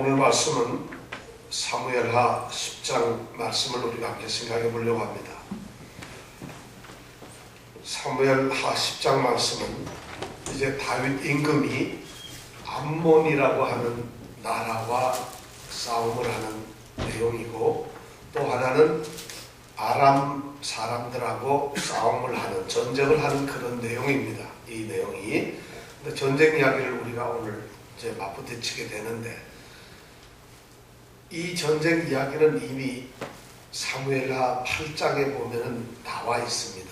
오늘 말씀은 사무엘하 10장 말씀을 우리가 함께 생각해 보려고 합니다. 사무엘하 10장 말씀은 이제 다윗 임금이 암몬이라고 하는 나라와 싸움을 하는 내용이고, 또 하나는 아람 사람들하고 싸움을 하는, 전쟁을 하는 그런 내용입니다. 이 내용이. 전쟁 이야기를 우리가 오늘 이제 맞부딪히게 되는데, 이 전쟁 이야기는 이미 사무엘하 8장에 보면은 나와 있습니다.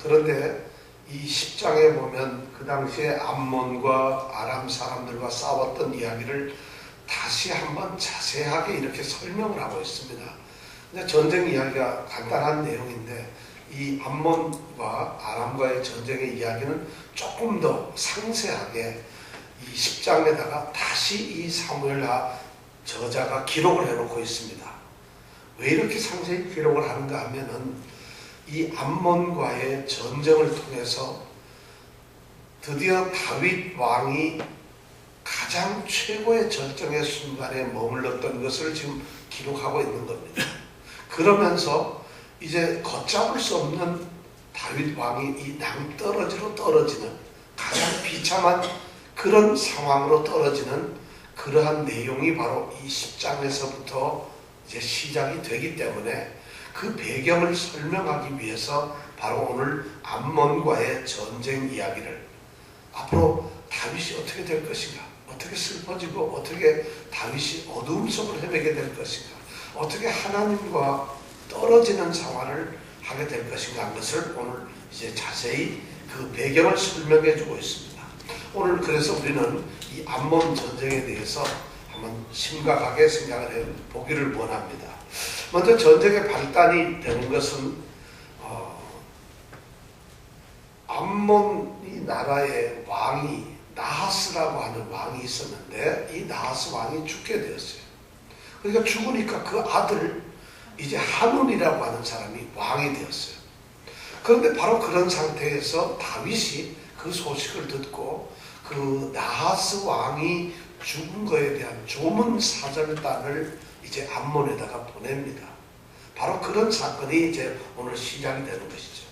그런데 이 10장에 보면 그 당시에 암몬과 아람 사람들과 싸웠던 이야기를 다시 한번 자세하게 이렇게 설명을 하고 있습니다. 전쟁 이야기가 간단한 내용인데, 이 암몬과 아람과의 전쟁의 이야기는 조금 더 상세하게 이 10장에다가 다시 이 사무엘하 저자가 기록을 해놓고 있습니다. 왜 이렇게 상세히 기록을 하는가 하면은, 이 암몬과의 전쟁을 통해서 드디어 다윗 왕이 가장 최고의 절정의 순간에 머물렀던 것을 지금 기록하고 있는 겁니다. 그러면서 이제 걷잡을 수 없는 다윗 왕이 이 낭떠러지로 떨어지는, 가장 비참한 그런 상황으로 떨어지는 그러한 내용이 바로 이 10장에서부터 이제 시작이 되기 때문에, 그 배경을 설명하기 위해서 바로 오늘 암몬과의 전쟁 이야기를, 앞으로 다윗이 어떻게 될 것인가, 어떻게 슬퍼지고 어떻게 다윗이 어두움 속을 헤매게 될 것인가, 어떻게 하나님과 떨어지는 생활을 하게 될 것인가 하는 것을 오늘 이제 자세히 그 배경을 설명해 주고 있습니다. 오늘 그래서 우리는 이 암몬 전쟁에 대해서 한번 심각하게 생각을 해 보기를 원합니다. 먼저 전쟁의 발단이 되는 것은 암몬 이 나라의 왕이, 나하스라고 하는 왕이 있었는데, 이 나하스 왕이 죽게 되었어요. 그러니까 죽으니까 그 아들 이제 한운이라고 하는 사람이 왕이 되었어요. 그런데 바로 그런 상태에서 다윗이 그 소식을 듣고 그 나하스 왕이 죽은 거에 대한 조문 사절단을 이제 암몬에다가 보냅니다. 바로 그런 사건이 이제 오늘 시작이 되는 것이죠.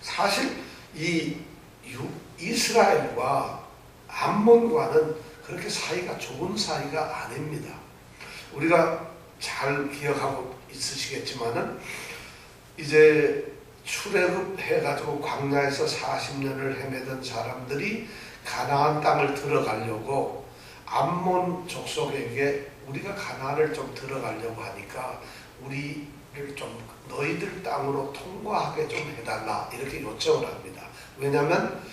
사실 이 이스라엘과 암몬과는 그렇게 사이가 좋은 사이가 아닙니다. 우리가 잘 기억하고 있으시겠지만은, 이제 출애굽해가지고 광야에서 40년을 헤매던 사람들이 가나안 땅을 들어가려고 암몬 족속에게 우리가 가나안을 좀 들어가려고 하니까 우리를 좀 너희들 땅으로 통과하게 좀 해달라, 이렇게 요청을 합니다. 왜냐하면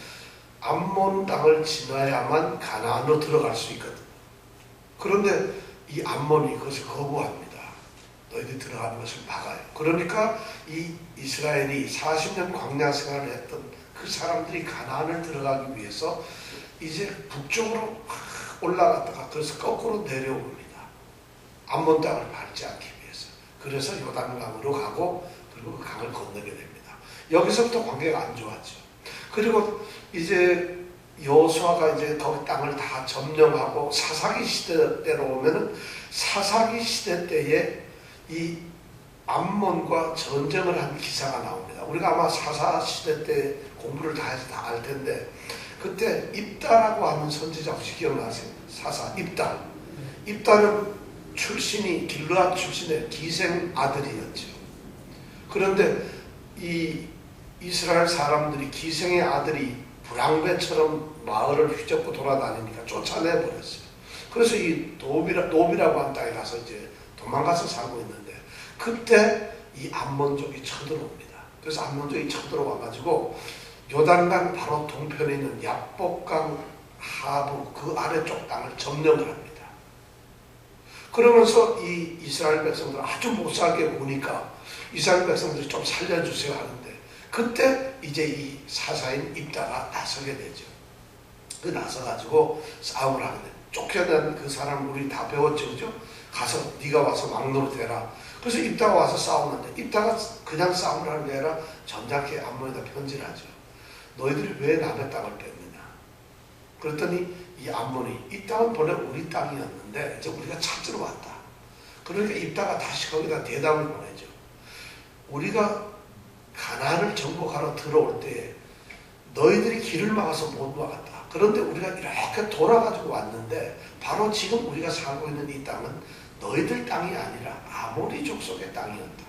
암몬 땅을 지나야만 가나안으로 들어갈 수 있거든. 그런데 이 암몬이 그것을 거부합니다. 너희들이 들어가는 것을 막아요. 그러니까 이 이스라엘이 40년 광야 생활을 했던 그 사람들이 가나안을 들어가기 위해서 이제 북쪽으로 올라갔다가 그래서 거꾸로 내려옵니다. 암몬 땅을 밟지 않기 위해서. 그래서 요단강으로 가고, 그리고 그 강을 건너게 됩니다. 여기서부터 관계가 안 좋았죠. 그리고 이제 여호수아가 이제 거기 땅을 다 점령하고 사사기 시대 때로 오면은, 사사기 시대 때에 이 암몬과 전쟁을 한 기사가 나옵니다. 우리가 아마 사사 시대 때 공부를 다 해서 다 알 텐데, 그때 입다라고 하는 선지자 혹시 기억나세요? 사사 입다. 입다는 출신이 길르앗 출신의 기생 아들이었죠. 그런데 이 이스라엘 사람들이 기생의 아들이 불황배처럼 마을을 휘젓고 돌아다니니까 쫓아내버렸어요. 그래서 이 노비라고 하는 땅에 가서 이제 도망가서 살고 있는데, 그때 이 암몬족이 쳐들어옵니다. 그래서 암몬족이 쳐들어와가지고 요단강 바로 동편에 있는 야복강 하부 그 아래쪽 땅을 점령을 합니다. 그러면서 이 이스라엘 백성들 아주 못살게 보니까 이스라엘 백성들이 좀 살려주세요 하는데, 그때 이제 이 사사인 입다가 나서게 되죠. 그 나서가지고 싸움을 하는데, 쫓겨난 그 사람 우리 다 배웠죠, 그죠? 가서 네가 와서 막노릇 해라. 그래서 입다가 와서 싸우는데, 입다가 그냥 싸움을 하는 게 아니라 점잖게 암몬에다 편지를 하죠. 너희들이 왜 남의 땅을 뺐느냐? 그랬더니 이 암몬이 이 땅은 본래 우리 땅이었는데 이제 우리가 찾으러 왔다. 그러니까 입다가 다시 거기다 대답을 보내죠. 우리가 가나안을 정복하러 들어올 때 너희들이 길을 막아서 못 막았다. 그런데 우리가 이렇게 돌아가지고 왔는데 바로 지금 우리가 살고 있는 이 땅은 너희들 땅이 아니라 아모리 족속의 땅이었다.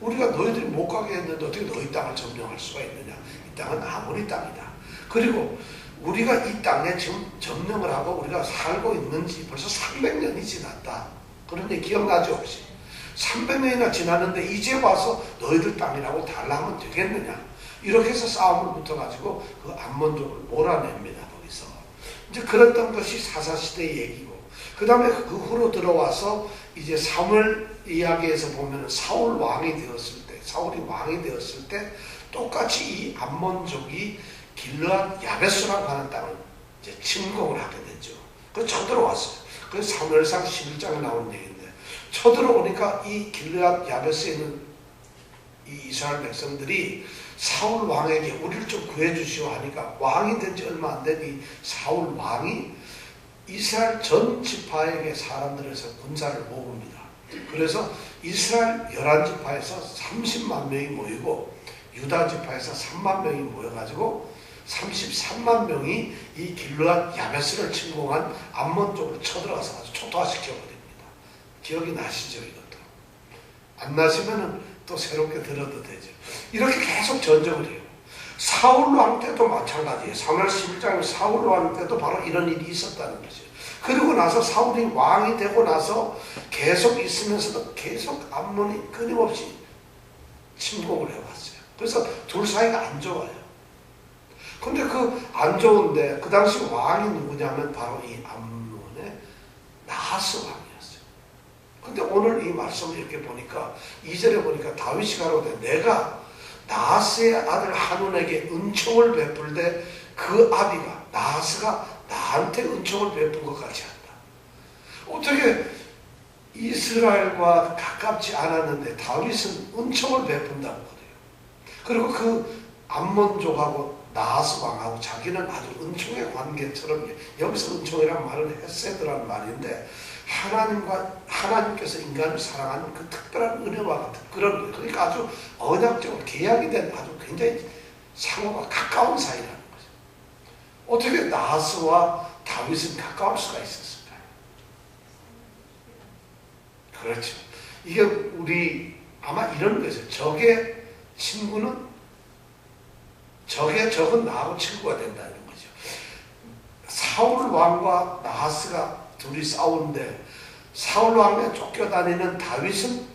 우리가 너희들이 못 가게 했는데 어떻게 너희 땅을 점령할 수가 있느냐. 이 땅은 아모리 땅이다. 그리고 우리가 이 땅에 지금 점령을 하고 우리가 살고 있는지 벌써 300년이 지났다. 그런 얘기 기억나죠 혹시? 300년이나 지났는데 이제 와서 너희들 땅이라고 달라하면 되겠느냐. 이렇게 해서 싸움을 붙어가지고 그 암몬족을 몰아냅니다. 거기서 이제 그랬던 것이 사사시대의 얘기고, 그 다음에 그 후로 들어와서 이제 사무엘 이야기에서 보면 사울 왕이 되었을 때, 사울이 왕이 되었을 때 똑같이 이 암몬족이 길르앗 야베스라고 하는 땅을 이제 침공을 하게 되죠. 그래서 쳐들어왔어요. 그래서 사무엘상 11장에 나온 얘기인데, 쳐들어오니까 이 길르앗 야베스에 있는 이 이스라엘 백성들이 사울 왕에게 우리를 좀 구해주시오 하니까 왕이 된 지 얼마 안 된 이 사울 왕이 이스라엘 전 지파에게 사람들에서 군사를 모읍니다. 그래서 이스라엘 11지파에서 30만 명이 모이고 유다 지파에서 3만 명이 모여가지고 33만 명이 이 길르앗 야베스를 침공한 암몬 쪽으로 쳐들어가서 아주 초토화시켜버립니다. 기억이 나시죠? 이것도 안 나시면은 또 새롭게 들어도 되죠. 이렇게 계속 전쟁을 해요. 사울 왕 때도 마찬가지예요. 사무엘 11장에 사울 왕 때도 바로 이런 일이 있었다는 거죠. 그리고 나서 사울이 왕이 되고 나서 계속 있으면서도 계속 암몬이 끊임없이 침공을 해왔어요. 그래서 둘 사이가 안 좋아요. 근데 그 안 좋은데 그 당시 왕이 누구냐면 바로 이 암몬의 나하스 왕이었어요. 근데 오늘 이 말씀을 이렇게 보니까 2절에 보니까 다윗이 가로되 내가 나하스의 아들 한운에게 은총을 베풀 때 그 아비가 나하스가 나한테 은총을 베푼 것 같이 한다. 어떻게 이스라엘과 가깝지 않았는데 다윗은 은총을 베푼다고 그래요. 그리고 그 암몬족하고 나하스 왕하고 자기는 아주 은총의 관계처럼, 여기서 은총이라는 말은 헤세드라는 말인데 하나님께서 인간을 사랑하는 그 특별한 은혜와 같은 그런 거예요. 그러니까 아주 언약적으로 계약이 된 아주 굉장히 상호가 가까운 사이라는 거죠. 어떻게 나하스와 다윗은 가까울 수가 있었을까요? 그렇죠. 이게 우리 아마 이런 거죠. 적의 친구는 적은 나하고 친구가 된다는 거죠. 사울 왕과 나하스가 둘이 싸우는데 사울 왕에 쫓겨다니는 다윗은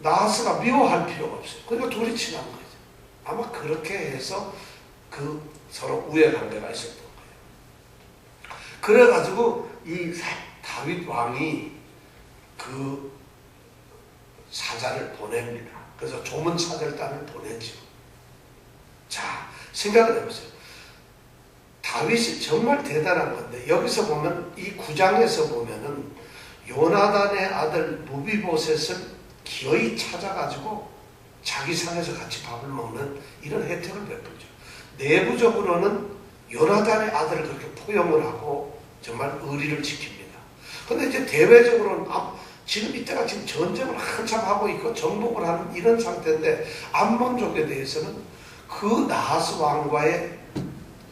나하스가 미워할 필요가 없어요. 그러니까 둘이 친한 거죠. 아마 그렇게 해서 그 서로 우애관계가 있었던 거예요. 그래가지고 이 다윗 왕이 그 사자를 보냅니다. 그래서 조문 사절단을 보내죠. 자, 생각을 해보세요. 다윗이 정말 대단한 건데 여기서 보면 이 9장에서 보면은 요나단의 아들 무비보셋을 기어이 찾아가지고 자기 상에서 같이 밥을 먹는 이런 혜택을 베풀죠. 내부적으로는 요나단의 아들을 그렇게 포용을 하고 정말 의리를 지킵니다. 그런데 이제 대외적으로는 지금 이때가 지금 전쟁을 한참 하고 있고 정복을 하는 이런 상태인데 암몬족에 대해서는 그 나하스 왕과의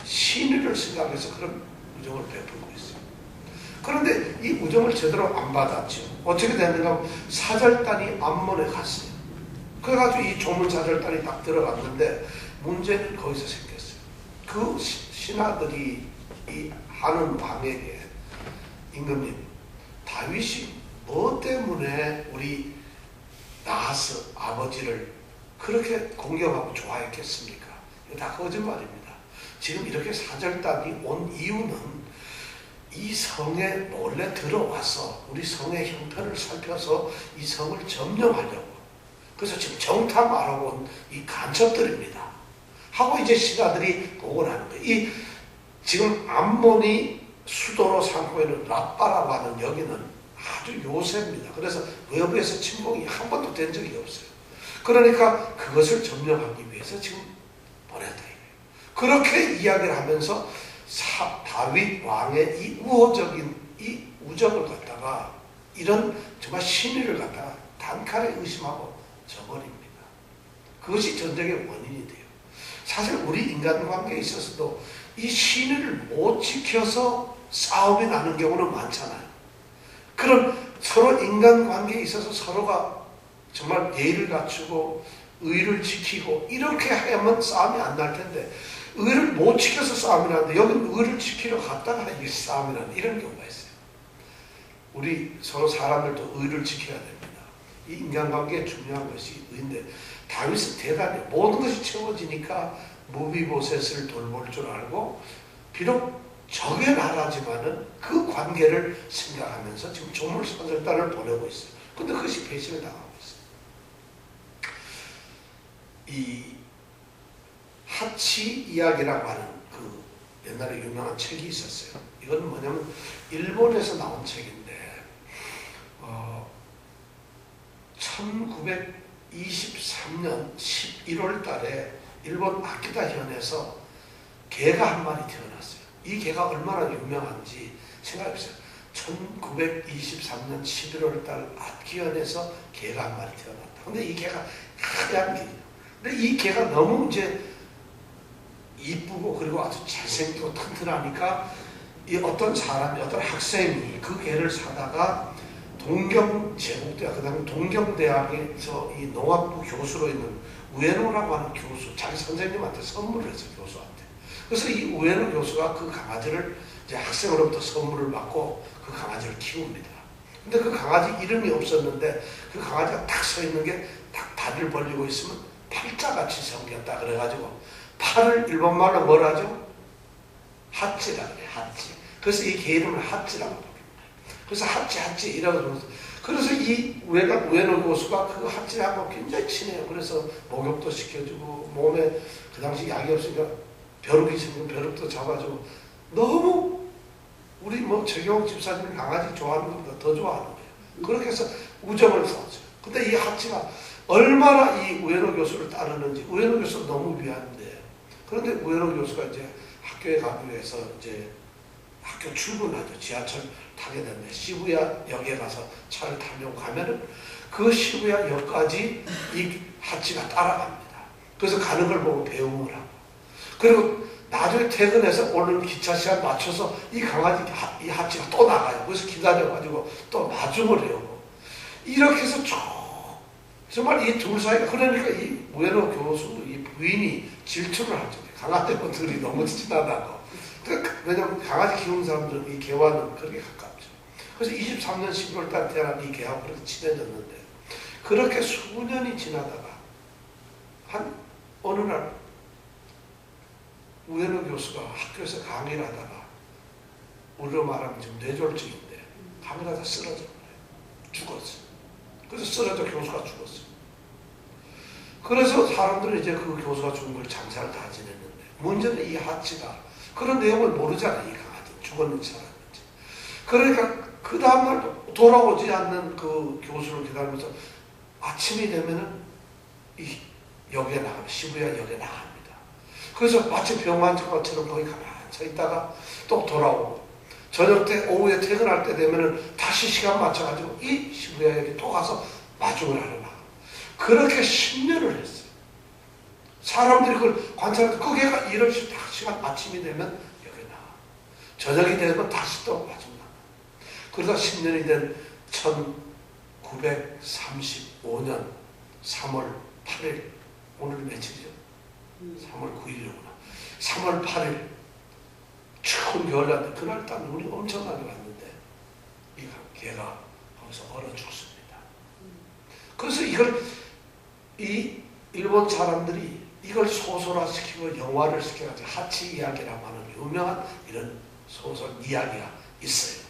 신의를 생각해서 그런 우정을 베풀고 있어요. 그런데 이 우정을 제대로 안 받았죠. 어떻게 됐는가 하면 사절단이 암몬에 갔어요. 그래가지고 이 조문 사절단이 딱 들어갔는데 문제는 거기서 생겼어요. 그 신하들이 이 하는 왕에게 임금님, 다윗이 뭐 때문에 우리 나하스 아버지를 그렇게 공경하고 좋아했겠습니까? 이거 다 거짓말입니다. 지금 이렇게 사절단이 온 이유는 이 성에 몰래 들어와서 우리 성의 형편을 살펴서 이 성을 점령하려고, 그래서 지금 정탐하러 온 이 간첩들입니다. 하고 이제 신하들이 보고를 하는 거예요. 이 지금 암몬이 수도로 삼고 있는 라빠라고 하는 여기는 아주 요새입니다. 그래서 외부에서 침공이 한 번도 된 적이 없어요. 그러니까 그것을 점령하기 위해서 지금 보냈다. 그렇게 이야기를 하면서 다윗 왕의 이 우호적인 이 우정을 갖다가 이런 정말 신의를 갖다가 단칼에 의심하고 저버립니다. 그것이 전쟁의 원인이 돼요. 사실 우리 인간관계에 있어서도 이 신의를 못 지켜서 싸움이 나는 경우는 많잖아요. 그런 서로 인간관계에 있어서 서로가 정말 예의를 갖추고 의를 지키고 이렇게 하면 싸움이 안 날 텐데 의를 못 지켜서 싸움이 나는데 여기는 의를 지키러 갔다가 이게 싸움이 나는 이런 경우가 있어요. 우리 서로 사람들도 의를 지켜야 됩니다. 이 인간관계에 중요한 것이 의인데 다윗은 대단해. 모든 것이 채워지니까 무비보셋을 돌볼 줄 알고 비록 적의 나라지만은 그 관계를 생각하면서 지금 조물 사절단을 보내고 있어요. 근데 그것이 배신을 당하고 있어요. 이 하치 이야기라고 하는 그 옛날에 유명한 책이 있었어요. 이건 뭐냐면 일본에서 나온 책인데 1923년 11월 달에 일본 아키타현에서 개가 한 마리 태어났어요. 이 개가 얼마나 유명한지 생각해보세요. 1923년 11월 달 아키현에서 개가 한 마리 태어났다. 근데 이 개가 하얀 개예요. 근데 이 개가 너무 이제 이쁘고 그리고 아주 잘생기고 튼튼하니까 이 어떤 사람이 어떤 학생이 그 개를 사다가 동경제국대학 그다음에 동경대학에서 이 농학부 교수로 있는 우에노라고 하는 교수 자기 선생님한테 선물을 했어요. 교수한테. 그래서 이 우에노 교수가 그 강아지를 이제 학생으로부터 선물을 받고 그 강아지를 키웁니다. 근데 그 강아지 이름이 없었는데 그 강아지가 딱 서 있는 게 딱 다리를 벌리고 있으면 팔자같이 생겼다 그래가지고 팔을 일본말로 뭐라 하죠? 하찌라 그래요. 하찌. 그래서 이 개 이름을 하찌라고 부릅니다. 그래서 하찌 이라고 그래서 이 우에노 교수가 그 하찌하고 굉장히 친해요. 그래서 목욕도 시켜주고 몸에 그 당시 약이 없으니까 벼룩이 있으면 벼룩도 잡아주고 너무 우리 뭐 최경욱 집사님이 강아지 좋아하는 것보다 더 좋아하는 거예요. 그렇게 해서 우정을 쌓았어요. 근데 이 하찌가 얼마나 이 우에노 교수를 따르는지 우에노 교수는 너무 미안한데 그런데 우에노 교수가 이제 학교에 가기 위해서 이제 학교 출근하죠. 지하철 타게 됐는데 시부야 역에 가서 차를 타려고 가면은 그 시부야 역까지 이 하찌가 따라갑니다. 그래서 가는 걸 보고 배웅을 하고 그리고 나중에 퇴근해서 오는 기차 시간 맞춰서 이 강아지 이 하찌가 또 나가요. 그래서 기다려가지고 또 마중을 해요. 이렇게 해서 정말 이 둘 사이가 그러니까 이 우에노 교수 이 부인이 질투를 하죠. 강아지들이 너무 친하다고. 왜냐면 강아지 키우는 사람들은 이 개와는 그렇게 가깝죠. 그래서 23년 11월 달 태어난 이 개하고 그렇게 친해졌는데 그렇게 수년이 지나다가 한 어느 날 우에노 교수가 학교에서 강의를 하다가 우리로 말하면 지금 뇌졸중인데 강의를 하다 쓰러져 버려요. 죽었어요. 그래서 쓰러져 교수가 죽었어요. 그래서 사람들은 이제 그 교수가 죽은 걸 장사를 다 지냈는데 문제는 이 하치가 그런 내용을 모르잖아요. 이 강아지 죽었는지 살았는지. 그러니까 그 다음날 돌아오지 않는 그 교수를 기다리면서 아침이 되면은 이 역에 나가면 시부야 역에 나갑니다. 그래서 마치 병환자처럼 거기 가만히 서 있다가 또 돌아오고 저녁 때 오후에 퇴근할 때 되면은 다시 시간 맞춰가지고 이 시부야 역에 또 가서 마중을 하러 나가. 그렇게 10년을 했어요. 사람들이 그걸 관찰해서 그 개가 이런 시간 아침이 되면 여기 나와. 저녁이 되면 다시 또 마중 나가. 그러다 10년이 된 1935년 3월 8일 오늘 며칠이죠? 3월 9일이구나. 3월 8일 추운 겨울날 그날 딱 눈이 엄청나게 왔는데 이 개가 거기서 얼어 죽습니다. 그래서 이걸 이 일본 사람들이 이걸 소설화시키고 영화를 시켜가지고 하치 이야기라고 하는 유명한 이런 소설 이야기가 있어요.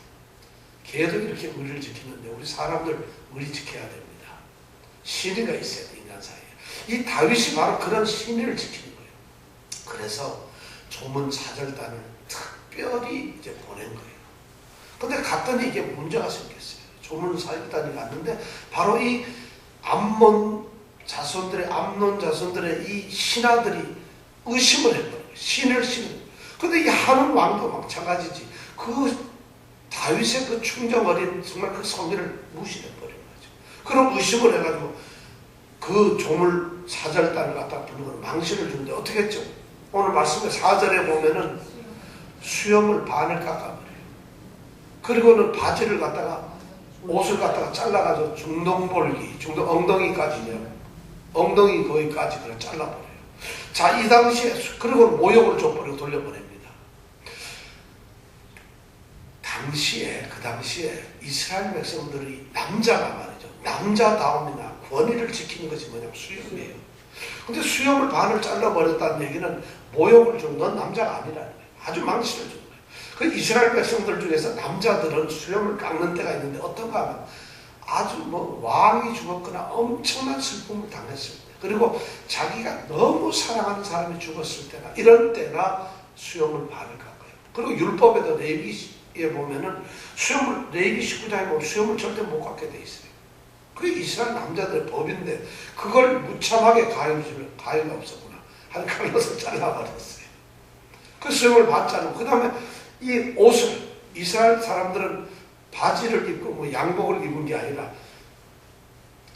개도 이렇게 의리를 지키는데 우리 사람들 의리 지켜야 됩니다. 신의가 있어야 돼 인간 사이에. 이 다윗이 바로 그런 신의를 지키는 거예요. 그래서 조문 사절단을 특별히 이제 보낸 거예요. 근데 갔더니 이게 문제가 생겼어요. 조문 사절단이 갔는데 바로 이 암몬 자손들의 이 신하들이 의심을 했거든요. 신을 신은. 근데 이 한운 왕도 마찬가지지. 그 다윗의 그 충정 어린 정말 그 성의를 무시해버린 거죠. 그럼 의심을 해가지고 그 조물 사절단을 갖다 부르고 망신을 주는데 어떻게 했죠? 오늘 말씀의 4절에 보면은 수염을 반을 깎아버려요. 그리고는 바지를 갖다가 옷을 갖다가 잘라가지고 중동볼기, 중동 엉덩이까지요. 엉덩이 거기까지 그냥 잘라버려요. 자, 이 당시에 그리고 모욕을 줘버리고 돌려보냅니다. 그 당시에 이스라엘 백성들이 남자가 말이죠. 남자다움이나 권위를 지키는 것이 뭐냐면 수염이에요. 근데 수염을 반을 잘라버렸다는 얘기는 모욕을 준 넌 남자가 아니라는 거예요. 아주 망신을 준 거예요. 그 이스라엘 백성들 중에서 남자들은 수염을 깎는 때가 있는데 어떤가 하면 아주 뭐 왕이 죽었거나 엄청난 슬픔을 당했을 때, 그리고 자기가 너무 사랑하는 사람이 죽었을 때나 이런 때나 수염을 반을 깎아요. 그리고 율법에도 레위기에 보면은 수염을, 레위기 19장에 보면 수염을 절대 못 깎게 돼 있어요. 그게 이스라엘 남자들의 법인데 그걸 무참하게 가해주면 가해가 없었구나. 한 칼로서 잘라버렸어요. 그 수염을 반 자르고 그 다음에 이 옷을, 이스라엘 사람들은 바지를 입고 뭐 양복을 입은 게 아니라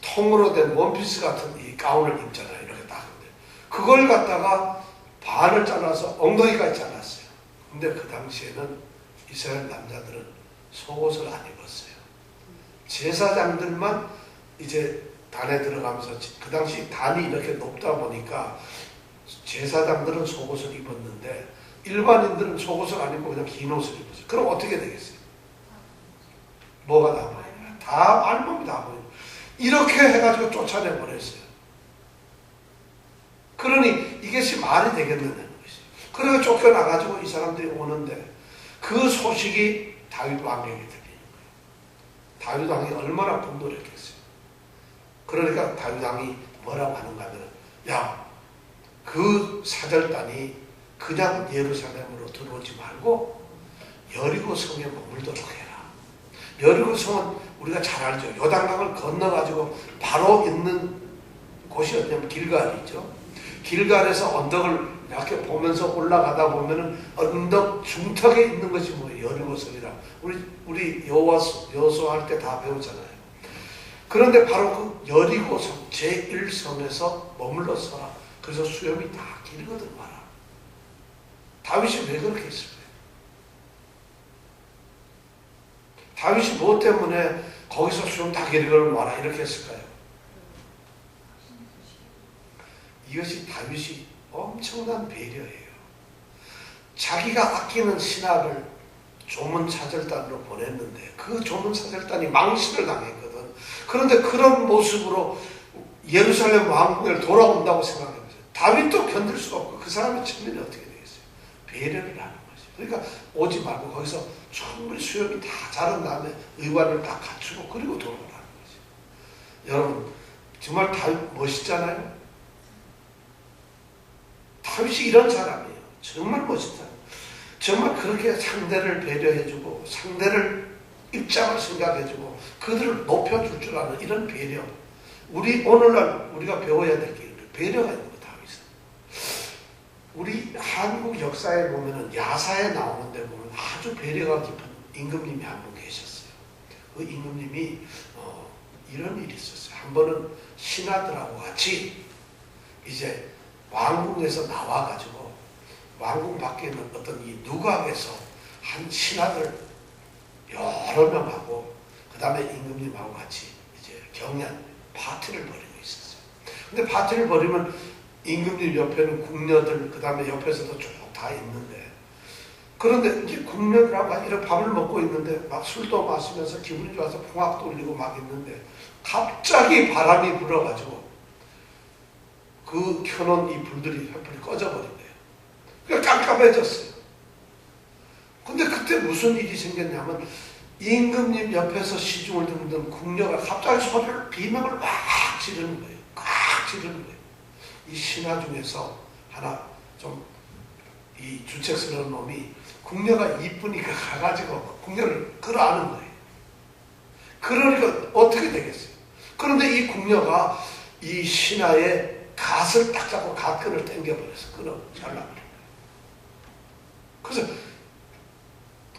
통으로 된 원피스 같은 이 가운을 입잖아요. 이렇게 딱. 그걸 갖다가 반을 잘라서 엉덩이까지 잘랐어요. 근데 그 당시에는 이스라엘 남자들은 속옷을 안 입었어요. 제사장들만 이제 단에 들어가면서, 그 당시 단이 이렇게 높다 보니까 제사장들은 속옷을 입었는데 일반인들은 속옷을 안 입고 그냥 긴 옷을 입었어요. 그럼 어떻게 되겠어요? 뭐가 다 보여요? 다 알몸이 다 보여요. 이렇게 해가지고 쫓아내 버렸어요. 그러니 이것이 말이 되겠느냐는 것이죠. 그래서 쫓겨나가지고 이 사람들이 오는데 그 소식이 다윗 왕에게 들리는 거예요. 다윗 왕이 얼마나 분노를 했겠어요. 그러니까 다윗 왕이 뭐라고 하는가 하면, 야, 그 사절단이 그냥 예루살렘으로 들어오지 말고 여리고 성에 머물도록 해라. 여리고 성은 우리가 잘 알죠. 요단강을 건너가지고 바로 있는 곳이 어디냐면 길갈이죠. 길갈에서 언덕을 이렇게 보면서 올라가다 보면은 언덕 중턱에 있는 것이 뭐예요? 여리고 성이라. 우리 여호수아 할 때 다 배우잖아요. 그런데 바로 그 여리고 성 제1성에서 머물러 서라. 그래서 수염이 다 길거든 말아. 다윗이 왜 그렇게 했을까요? 다윗이 무엇 때문에 거기서 수염 다 길거든 말아 이렇게 했을까요? 이것이 다윗이 엄청난 배려예요. 자기가 아끼는 신하를 조문사절단으로 보냈는데 그 조문사절단이 망신을 당했거든. 그런데 그런 모습으로 예루살렘 왕궁에 돌아온다고 생각해보세요. 다윗도 견딜 수가 없고 그 사람의 천민이 어떻게 되겠어요? 배려를 하는 거죠. 그러니까 오지 말고 거기서 충분히 수염이 다 자른 다음에 의관을 다 갖추고 그리고 돌아오라는 거죠. 여러분 정말 다윗 멋있잖아요. 다윗이 이런 사람이에요. 정말 멋있다. 정말 그렇게 상대를 배려해주고 상대를 입장을 생각해주고 그들을 높여줄 줄 아는 이런 배려. 우리 오늘날 우리가 배워야 될 게 배려가 있는 거 다윗은. 우리 한국 역사에 보면은 야사에 나오는데 보면 아주 배려가 깊은 임금님이 한 분 계셨어요. 그 임금님이 이런 일이 있었어요. 한 번은 신하들하고 같이 이제 왕궁에서 나와가지고 왕궁 밖에 있는 어떤 이 누각에서 한 신하들 여러 명하고 그 다음에 임금님하고 같이 이제 경연 파티를 벌이고 있었어요. 근데 파티를 벌이면 임금님 옆에는 궁녀들 그 다음에 옆에서도 쭉 다 있는데 그런데 이제 궁녀들하고 이렇게 밥을 먹고 있는데 막 술도 마시면서 기분이 좋아서 풍악도 울리고 막 있는데 갑자기 바람이 불어가지고 그 켜놓은 이 불들이 횃불이 꺼져버린 거예요. 그러니까 깜깜해졌어요. 근데 그때 무슨 일이 생겼냐면 임금님 옆에서 시중을 듣는 궁녀가 갑자기 소리를 비명을 막 지르는 거예요. 꽉 지르는 거예요. 이 신하 중에서 하나 좀 이 주책스러운 놈이 궁녀가 이쁘니까 가가지고 궁녀를 끌어안은 거예요. 그러니까 어떻게 되겠어요? 그런데 이 궁녀가 이 신하의 갓을 딱 잡고 갓끈을 당겨버려서 끊어 잘라버린 거예요. 그래서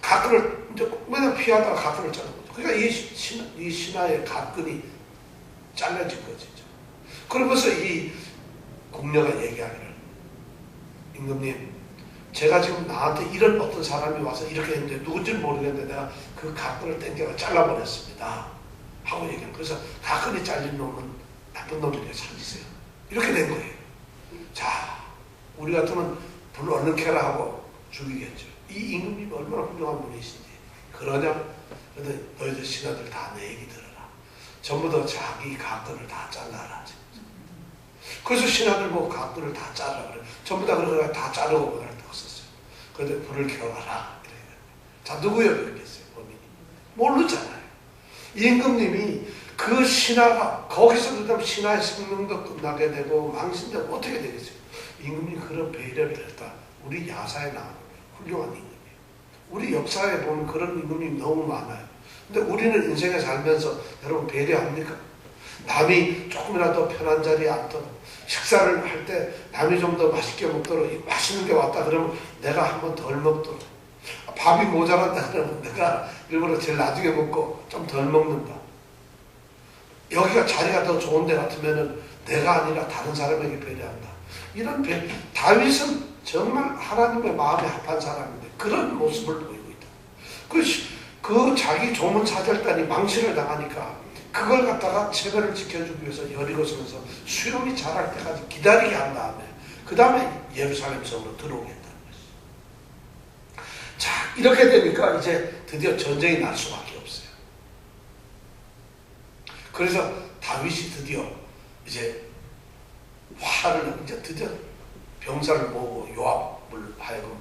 가끈을 이제 맨날 피하다가 가끈을 자른 거죠. 그러니까 이 신하의 가끈이 잘라진 거죠. 그러면서 이 궁녀가 얘기하기를, 임금님, 제가 지금 나한테 이런 어떤 사람이 와서 이렇게 했는데 누군지는 모르겠는데 내가 그 가끈을 땡겨서 잘라버렸습니다 하고 얘기해요. 그래서 가끈이 잘린 놈은 나쁜 놈이니까 살리세요. 이렇게 된 거예요. 자, 우리 같으면 불 얼른 켜라 하고 죽이겠죠. 이 임금님이 얼마나 훌륭한 분이신지. 그러냐? 근데 너희들 신하들 다 내 얘기 들어라. 전부 다 자기 가끈을 다 잘라라. 그래서 신하들 보고 가끈을 다 잘라 그래. 전부 다 그러고 다 자르고 그날 다 없었어요. 그런데 불을 켜라. 자, 누구요? 그랬겠어요? 범인이. 모르잖아요. 임금님이 그 신하가 거기서 그다음 신하의 생명도 끝나게 되고 망신되고 어떻게 되겠어요? 임금님이 그런 배려를 했다. 우리 야사에 나오는 훌륭한 임금이에요. 우리 역사에 보면 그런 임금님이 너무 많아요. 근데 우리는 인생에 살면서 여러분 배려합니까? 남이 조금이라도 편한 자리에 앉도록, 식사를 할 때 남이 좀 더 맛있게 먹도록, 맛있는 게 왔다 그러면 내가 한 번 덜 먹도록, 밥이 모자란다 그러면 내가 일부러 제일 나중에 먹고 좀 덜 먹는다. 여기가 자리가 더 좋은 데 같으면은 내가 아니라 다른 사람에게 배려한다. 이런 다윗은 정말 하나님의 마음에 합한 사람인데 그런 모습을 보이고 있다. 그 자기 조문 사절단이 망신을 당하니까 그걸 갖다가 체면을 지켜주기 위해서 여리고성에서 수염이 자랄 때까지 기다리게 한 다음에 그 다음에 예루살렘 성으로 들어오게 했다는 것이죠. 자, 이렇게 되니까 이제 드디어 전쟁이 날 수밖에 없어요. 그래서 다윗이 드디어 이제 화를 이제 드디어 병사를 모으고 요압을 하여금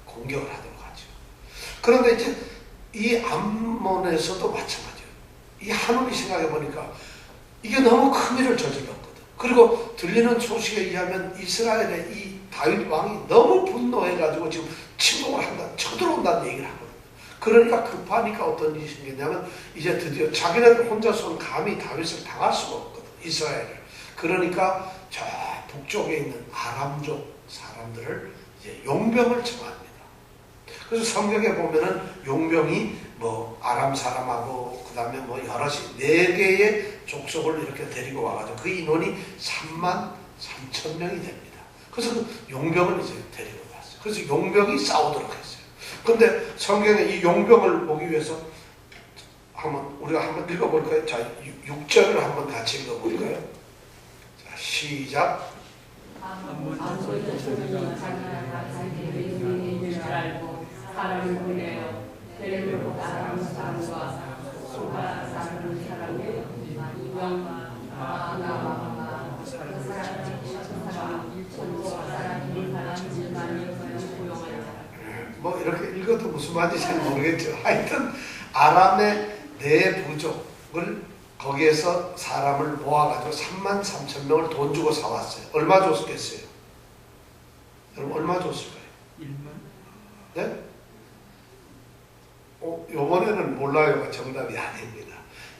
공격을 하도록 하죠. 그런데 이제 이 암몬에서도 마찬가지예요. 이 하나님이 생각해 보니까 이게 너무 큰 일을 저질렀거든. 그리고 들리는 소식에 의하면 이스라엘의 이 다윗 왕이 너무 분노해가지고 지금 침공을 한다, 쳐들어온다는 얘기를 하거든. 그러니까 급하니까 어떤 일이 생겼냐면 이제 드디어 자기네들 혼자서는 감히 다윗을 당할 수가 없거든, 이스라엘을. 그러니까 저 북쪽에 있는 아람족 사람들을 이제 용병을 정합니다. 그래서 성경에 보면은 용병이 뭐 아람 사람하고 그 다음에 뭐 여럿이 4개의 족속을 이렇게 데리고 와가지고 그 인원이 33,000명이 됩니다. 그래서 그 용병을 이제 데리고 왔어요. 그래서 용병이 싸우도록 했어요. 근데 성경에 이 용병을 보기 위해서 우리가 한번 읽어볼까요? 자, 6절을 한번 같이 읽어볼까요? 자, 시작. 사람을 보내어 데리고 아람 사람과 소바 사람 사람의 이왕과 아나와 그 사람 뭐 이렇게 읽어도 무슨 말인지 잘 모르겠죠. 하여튼 아람의 4부족을 거기에서 사람을 모아가지고 33,000명을 돈 주고 사왔어요. 얼마 줬겠어요? 여러분 얼마 줬을까요? 1만? 네? 요번에는 몰라요가 정답이 아닙니다.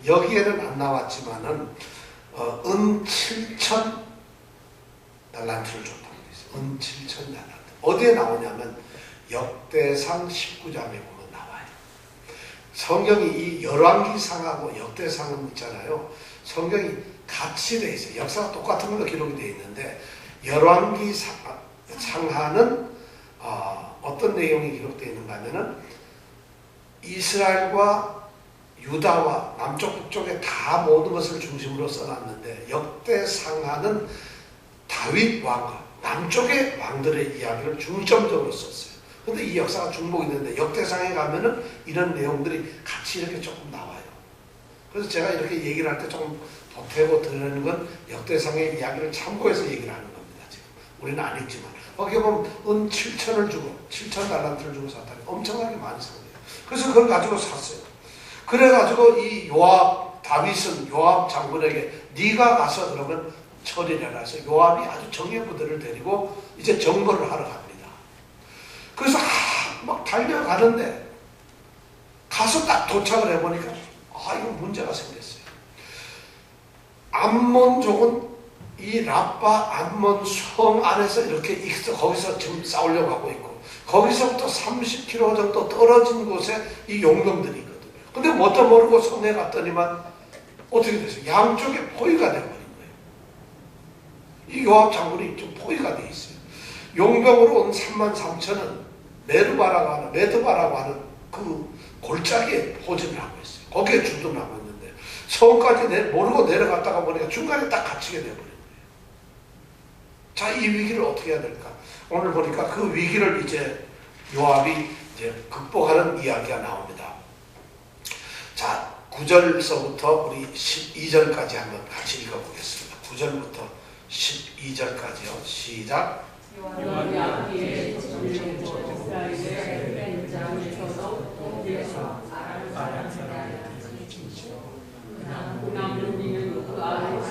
여기에는 안 나왔지만은 은 7,000 달란트를 줬다고 되어 있어요. 은 7,000 달란트. 어디에 나오냐면 역대상 19장에 보면 나와요. 성경이 이 열왕기상하고 역대상은 있잖아요. 성경이 같이 되어 있어요. 역사가 똑같은 걸로 기록이 되어 있는데 열왕기상하는 어떤 내용이 기록되어 있는가 하면은 이스라엘과 유다와 남쪽 북쪽에 다 모든 것을 중심으로 써놨는데 역대상하는 다윗 왕과 남쪽의 왕들의 이야기를 중점적으로 썼어요. 근데 이 역사가 중복이 되는데 역대상에 가면은 이런 내용들이 같이 이렇게 조금 나와요. 그래서 제가 이렇게 얘기를 할 때 조금 보태고 드리는 건 역대상의 이야기를 참고해서 얘기를 하는 겁니다. 지금 우리는 안 읽지만 거기 보면 은 7,000을 주고 7,000 달란트를 주고 샀다니 엄청나게 많이 샀어요. 그래서 그걸 가지고 샀어요. 그래가지고 이 다윗은 요압 장군에게 네가 가서 그러면 처리를 해라 해서 요압이 아주 정예부대를 데리고 이제 정거를 하러 갑니다. 그래서 막 달려가는데 가서 딱 도착을 해보니까 이거 문제가 생겼어요. 암몬족은 이 랍바 암몬 성 안에서 이렇게 거기서 지금 싸우려고 하고 있고, 거기서부터 30km 정도 떨어진 곳에 이 용병들이 있거든요. 근데 뭣도 모르고 성에 갔더니만 어떻게 됐어요? 양쪽에 포위가 되어버린 거예요. 이 요압 장군이 좀 포위가 돼 있어요. 용병으로 온 33,000은 메드바라고 하는 그 골짜기에 포진을 하고 있어요. 거기에 주둔을 하고 있는데 성까지 모르고 내려갔다가 보니까 중간에 딱 갇히게 되어버린 거예요. 자, 이 위기를 어떻게 해야 될까? 오늘 보니까 그 위기를 이제 요압이 이제 극복하는 이야기가 나옵니다. 자, 9절서부터 우리 12절까지 한번 같이 읽어보겠습니다. 9절부터 12절까지요. 시작. 요압이 앞뒤에 전쟁으로 이스라엘의 벤자민에서도 동지에서 아람 사람들에 남루비는 그 아래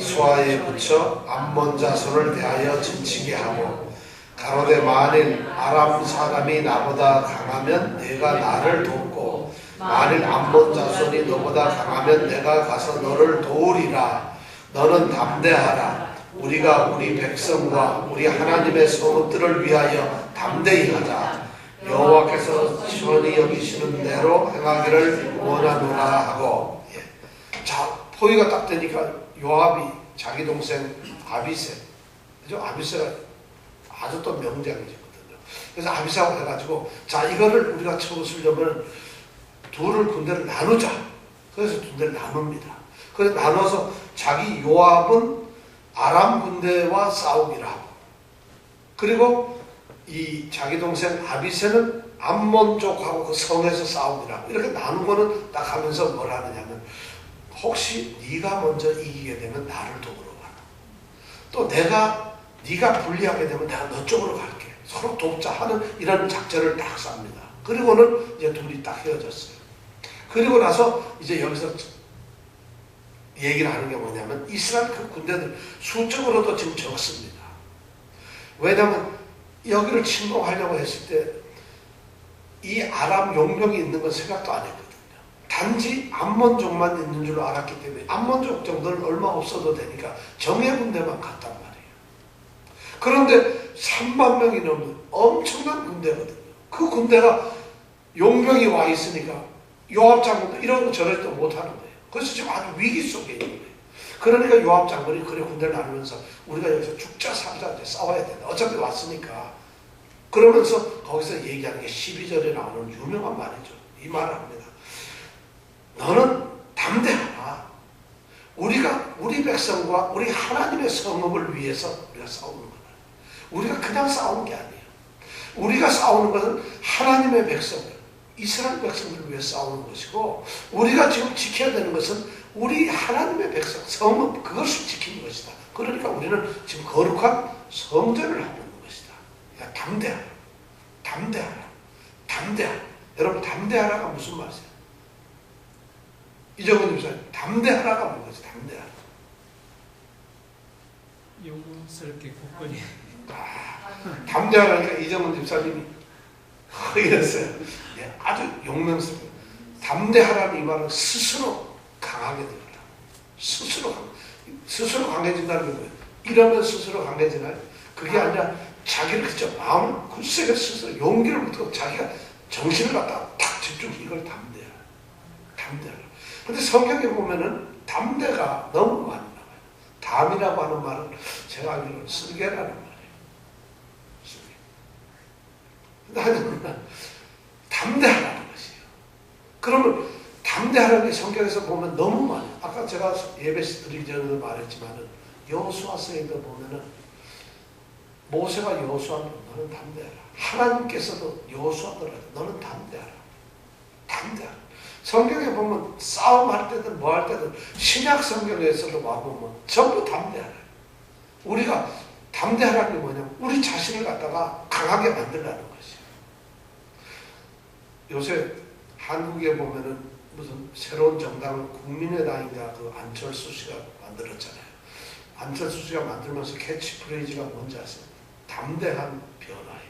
수하에 붙여 암몬 자손을 대하여 진치게 하고 가로되 만일 아람 사람이 나보다 강하면 내가 나를 돕고 만일 암몬 자손이 너보다 강하면 내가 가서 너를 도우리라. 너는 담대하라. 우리가 우리 백성과 우리 하나님의 성읍들을 위하여 담대히 하자. 여호와께서 시원히 여기시는 대로 행하기를 원하노라 하고. 자, 포위가 딱 되니까 요압이 자기 동생 아비새, 그죠? 아비새가 아주 또 명장이거든요. 그래서 아비새하고 해가지고, 자, 이거를 우리가 쳐부수려면 둘을 군대를 나누자. 그래서 군대를 나눕니다. 그래서 나눠서 자기 요압은 아람 군대와 싸우기로 하고, 그리고 이 자기 동생 아비새는 암몬 쪽하고 그 성에서 싸우기로 하고, 이렇게 나눈 거는 딱 하면서 뭘 하느냐면, 혹시 네가 먼저 이기게 되면 나를 도우러 가라. 또 네가 불리하게 되면 내가 너 쪽으로 갈게. 서로 돕자 하는 이런 작전을 딱 쌉니다. 그리고는 이제 둘이 딱 헤어졌어요. 그리고 나서 이제 여기서 얘기를 하는 게 뭐냐면, 이스라엘 그 군대들 수적으로도 지금 적습니다. 왜냐하면 여기를 침공하려고 했을 때 이 아람 용병이 있는 건 생각도 안 했거든요. 단지 암몬족만 있는 줄 알았기 때문에 암몬족 정도는 얼마 없어도 되니까 정예 군대만 갔단 말이에요. 그런데 3만 명이 넘는 엄청난 군대거든요. 그 군대가 용병이 와 있으니까 요압 장군도 이런 거 저런 거 못하는 거예요. 그래서 지금 아주 위기 속에 있는 거예요. 그러니까 요압 장군이 그래 군대를 나누면서 우리가 여기서 죽자 살자 이제 싸워야 된다. 어차피 왔으니까. 그러면서 거기서 얘기하는 게 12절에 나오는 유명한 말이죠. 이 말을 합니다. 너는 담대하라. 우리 백성과 우리 하나님의 성읍을 위해서 우리가 싸우는 거다. 우리가 그냥 싸우는 게 아니에요. 우리가 싸우는 것은 하나님의 백성들, 이스라엘 백성들을 위해 싸우는 것이고, 우리가 지금 지켜야 되는 것은 우리 하나님의 백성, 성읍, 그것을 지키는 것이다. 그러니까 우리는 지금 거룩한 성전을 하고 있는 것이다. 그러니까 담대하라. 담대하라. 담대하라. 여러분, 담대하라가 무슨 말이에요? 이정은 집사님, 담대하라가 뭐지? 담대하라. 용스럽게 굳건히. 담대하라니까 이정은 집사님이 이랬어요. 예, 아주 용맹스럽게. 담대하라는 이 말은 스스로 강하게 되어라. 스스로 강해진다는 게 뭐예요? 이러면 스스로 강해지나요? 그게 아니라 자기를 그저 마음을 굳세게 스스로 용기를 붙고 자기가 정신을 갖다가 딱 집중, 이걸 담대하라. 담대하라. 근데 성경에 보면은 담대가 너무 많이 나와요. 담이라고 하는 말은 제가 알기로는 쓸개라는 말이에요. 쓸개. 근데 하여튼 담대하라는 것이에요. 그러면 담대하라는 게 성경에서 보면 너무 많아요. 아까 제가 예배 드리기 전에 말했지만은 여호수아서에도 보면은 모세가 여호수아한테 너는 담대하라. 하나님께서도 여호수아더라도 너는 담대하라. 담대하라. 성경에 보면 싸움할 때든 뭐 할 때든 신약 성경에서도 와보면 전부 담대하라. 우리가 담대하라는 게 뭐냐면 우리 자신을 갖다가 강하게 만들라는 것이에요. 요새 한국에 보면은 무슨 새로운 정당을 국민의당인가 그 안철수 씨가 만들었잖아요. 안철수 씨가 만들면서 캐치프레이즈가 뭔지 아세요? 담대한 변화예요.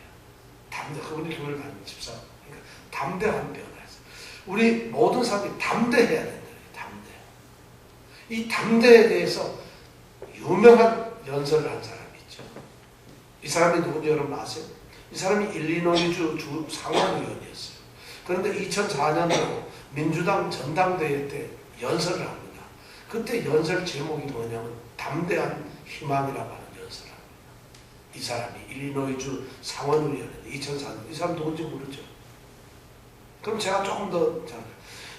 그분이 교회를 다니는 집사. 그러니까 담대한 변화. 우리 모든 사람이 담대해야 된다. 담대. 이 담대에 대해서 유명한 연설을 한 사람이 있죠. 이 사람이 누군지 여러분 아세요? 이 사람이 일리노이주 주 상원의원이었어요. 그런데 2004년도 민주당 전당대회 때 연설을 합니다. 그때 연설 제목이 뭐냐면 담대한 희망이라고 하는 연설을 합니다. 이 사람이 일리노이주 상원의원인데 2004년 이 사람 누군지 모르죠. 그럼 제가 조금 더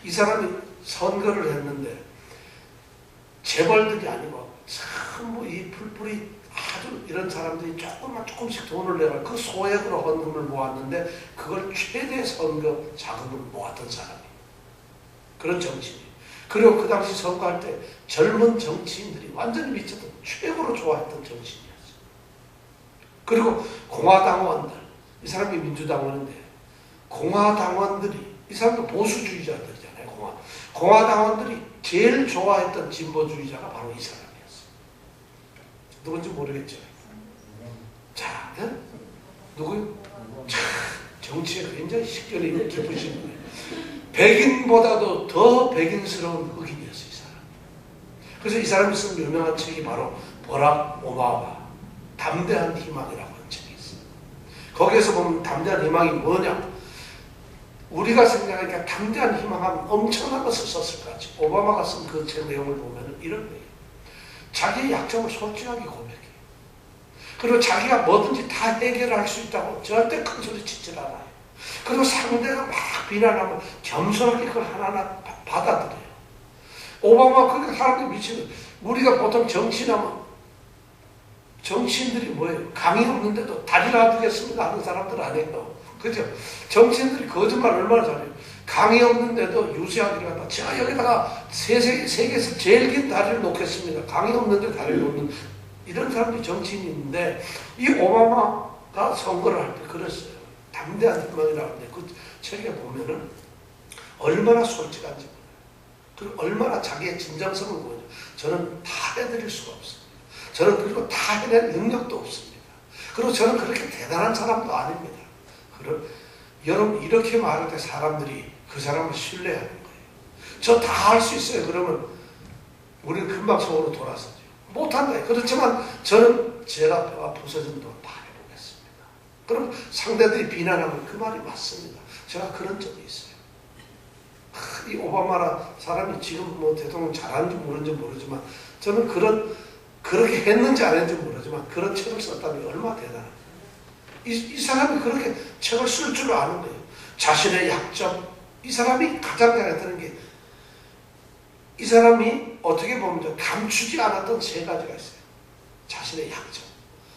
이 사람이 선거를 했는데 재벌들이 아니고 전부 이 풀뿌리 아주 이런 사람들이 조금씩 돈을 내가 그 소액으로 헌금을 모았는데 그걸 최대 선거 자금을 모았던 사람이 그런 정치인. 그리고 그 당시 선거할 때 젊은 정치인들이 완전히 미쳤던 최고로 좋아했던 정치인이었어요. 그리고 공화당원들, 이 사람이 민주당원인데 공화당원들이 이 사람도 보수주의자들이잖아요. 공화당원들이 제일 좋아했던 진보주의자가 바로 이 사람이었어요. 누군지 모르겠죠. 자, 누구요? 정치에 굉장히 식견이 깊으신 분이에요. 백인보다도 더 백인스러운 흑인이었어요, 이 사람. 그래서 이 사람이 쓴 유명한 책이 바로 버락 오바마 담대한 희망이라고 하는 책이 있어요. 거기에서 보면 담대한 희망이 뭐냐? 우리가 생각하니까 담대한 희망하면 엄청난 것을 썼을 것 같지. 오바마가 쓴 그 책 내용을 보면 이런 거예요. 자기의 약점을 솔직하게 고백해요. 그리고 자기가 뭐든지 다 해결할 수 있다고 절대 큰 소리 치질 않아요. 그리고 상대가 막 비난하면 겸손하게 그걸 하나하나 받아들여요. 오바마 그렇게 사람들이 미치는 우리가 보통 정치인하면 정치인들이 뭐예요? 강이 없는데도 다리 놔두겠습니다 하는 사람들 아니에요. 그죠? 정치인들이 거짓말 얼마나 잘해요. 강이 없는데도 유세하기를 갖다 제가 여기다가 세계에서 제일 긴 다리를 놓겠습니다. 강이 없는데 다리를 놓는 이런 사람들이 정치인이 있는데 이 오바마가 선거를 할 때 그랬어요. 담대한 희망이라고 하는데 그 책에 보면은 얼마나 솔직한지 몰라요. 그리고 얼마나 자기의 진정성을 보여요. 저는 다 해드릴 수가 없습니다. 저는 그리고 다 해낼 능력도 없습니다. 그리고 저는 그렇게 대단한 사람도 아닙니다. 여러분 이렇게 말할 때 사람들이 그 사람을 신뢰하는 거예요. 저 다 할 수 있어요. 그러면 우리는 금방 속으로 돌아서죠. 못한다. 그렇지만 저는 제가 뼈가 부서진도 다 해보겠습니다. 그럼 상대들이 비난하면 그 말이 맞습니다. 제가 그런 적이 있어요. 이 오바마라 사람이 지금 뭐 대통령 잘하는지 모르지만 저는 그렇게 했는지 안 했는지 모르지만 그런 책을 썼다는 게 얼마나 대단합니다. 이 사람이 그렇게 책을 쓸 줄 아는 거예요. 자신의 약점. 이 사람이 가장 잘했다는 게 이 사람이 어떻게 보면 감추지 않았던 세 가지가 있어요. 자신의 약점.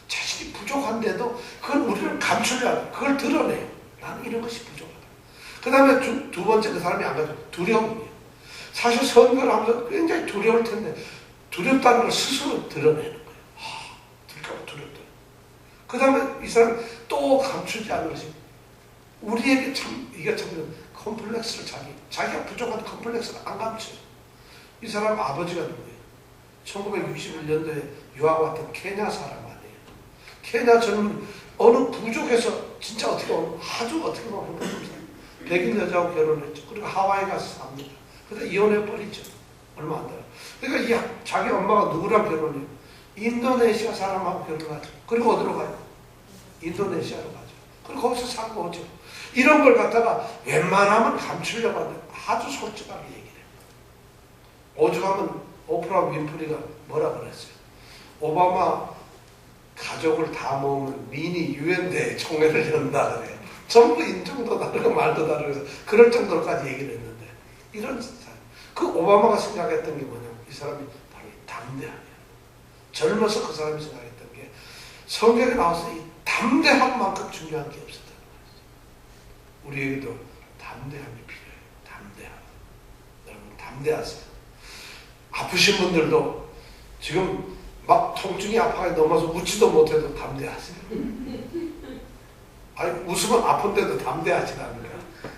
자신이 부족한데도 그걸 우리는 감추려 하고 그걸 드러내요. 나는 이런 것이 부족하다. 그 다음에 두 번째 그 사람이 안 가지고 두려움이에요. 사실 선거를 하면서 굉장히 두려울 텐데 두렵다는 걸 스스로 드러내는 거예요. 들까봐 두렵다. 그 다음에 이 사람이 또 감추지 않는 것이 우리에게 이게 참 컴플렉스를 자기가 부족한 컴플렉스를 안 감춰요. 이 사람 아버지가 누구예요? 1961년도에 유학 왔던 케냐 사람 아니에요. 케냐 젊은 어느 부족에서 진짜 어떻게 보면 아주 어떻게 보면 백인 여자하고 결혼했죠. 그리고 하와이 가서 삽니다. 그래서 이혼해버리죠. 얼마 안 돼요. 그러니까 자기 엄마가 누구랑 결혼해요? 인도네시아 사람하고 결혼하죠. 그리고 어디로 가요? 인도네시아로 가죠. 그리고 거기서 살고 오죠. 이런 걸 갖다가 웬만하면 감추려고 하는데 아주 솔직하게 얘기해요. 오죽하면 오프라 윈프리가 뭐라 그랬어요? 오바마 가족을 다 모으면 미니 유엔대 총회를 연다 그래요. 전부 인종도 다르고 말도 다르고 그럴 정도로까지 얘기를 했는데 이런 사람. 그 오바마가 생각했던 게 뭐냐면 이 사람이 바로 담대함이에요. 젊어서 그 사람이 생각했던 게 성경에 나와서 이 담대함만큼 중요한 게 없었다는 거예요. 우리에게도 담대함이 필요해요. 담대함. 여러분 담대하세요. 아프신 분들도 지금 막 통증이 아파서 넘어서 웃지도 못해도 담대하세요. 아니 웃으면 아픈데도 담대하지 않을까.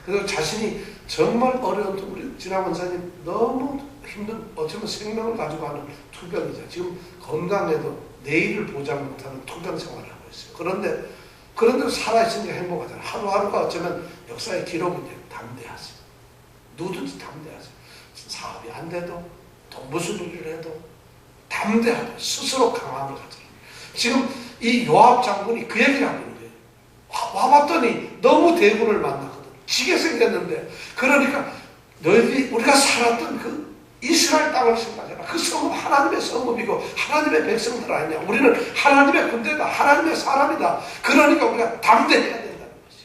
그래서 자신이 정말 어려운 우리 진화 원사님 너무 힘든 어쩌면 생명을 가지고 하는 투병이죠. 지금 건강해도 내일을 보장 못하는 투병 생활을 하고 있어요. 그런데 살아있으니까 행복하잖아요. 하루하루가 어쩌면 역사의 기록인데 담대하세요. 누구든지 담대하세요. 사업이 안 돼도 또 무슨 일을 해도 담대하다. 스스로 강함을 가져라. 지금 이 요압 장군이 그 얘기를 하고 있는 거예요. 와봤더니 너무 대군을 만났거든. 지게 생겼는데, 그러니까 너희들이 우리가 살았던 그 이스라엘 땅을 생각해라. 그 성읍 하나님의 성읍이고 하나님의 백성들 아니냐. 우리는 하나님의 군대다. 하나님의 사람이다. 그러니까 우리가 담대해야 된다는 것이.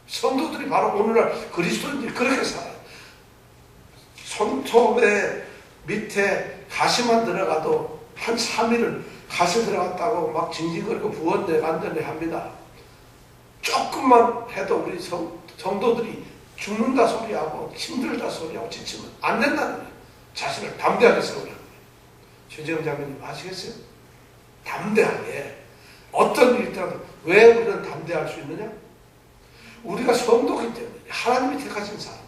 성도들이 바로 오늘날 그리스도인들이 그렇게 살아요. 손톱에 밑에 가시만 들어가도 한 3일을 가시 들어갔다고 막 징징거리고 부었네 안되네 합니다. 조금만 해도 우리 성도들이 죽는다 소리하고 힘들다 소리하고 지치면 안 된다는 거예요. 자신을 담대하게 세우라는 거예요. 최재형 장로님 아시겠어요? 담대하게 어떤 일이 있더라도 왜 우리는 담대할 수 있느냐? 우리가 성도이기 때문에 하나님이 택하신 사람들.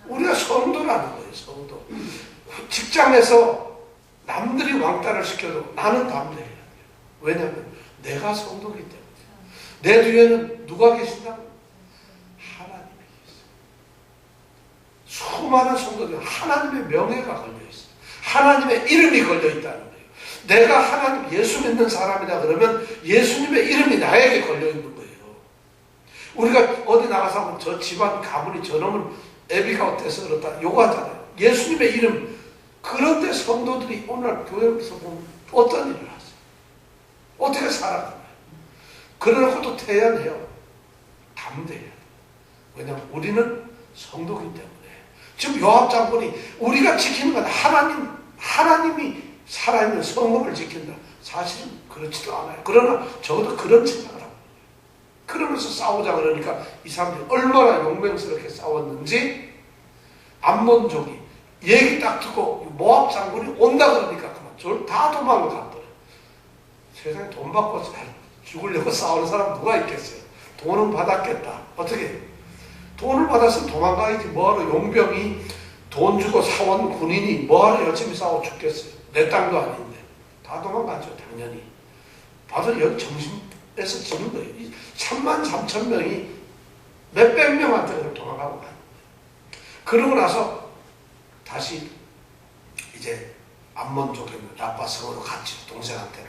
우리가 성도라는 거예요. 성도. 직장에서 남들이 왕따를 시켜도 나는 담대해야 돼요. 왜냐하면 내가 성도이기 때문에. 내 뒤에는 누가 계신다고? 하나님이 계세요. 수많은 성도들 하나님의 명예가 걸려있어요. 하나님의 이름이 걸려있다는 거예요. 내가 하나님 예수 믿는 사람이다 그러면 예수님의 이름이 나에게 걸려있는 거예요. 우리가 어디 나가서 하면 저 집안 가문이 저놈은 애비가 어때서 그렇다 요구하잖아요. 예수님의 이름. 그런데 성도들이 오늘 교회에서 보면 어떤 일을 하세요? 어떻게 살아가나요? 그러고도 태연해요. 담대해요. 왜냐하면 우리는 성도이기 때문에. 지금 요압 장군이 우리가 지키는 건 하나님이 살아있는 성읍을 지킨다. 사실은 그렇지도 않아요. 그러나 적어도 그런 생각을 합니다. 그러면서 싸우자 그러니까 이 사람들이 얼마나 용맹스럽게 싸웠는지 암몬족이 얘기 딱 듣고 모압 장군이 온다 그러니까 그만 저를 다 도망을 갔더래. 세상에 돈 받고 죽으려고 싸우는 사람 누가 있겠어요? 돈은 받았겠다. 어떻게? 돈을 받았으면 도망가야지. 뭐하러 용병이 돈 주고 사온 군인이 뭐하러 열심히 싸워 죽겠어요? 내 땅도 아닌데. 다 도망가죠. 당연히. 다들 여기 정신에서 지는 거예요. 33,000명이 몇백 명한테 도망가고 가요. 그러고 나서 다시 이제 암몬족에 있는 라빠성으로 갔지. 동생한테로.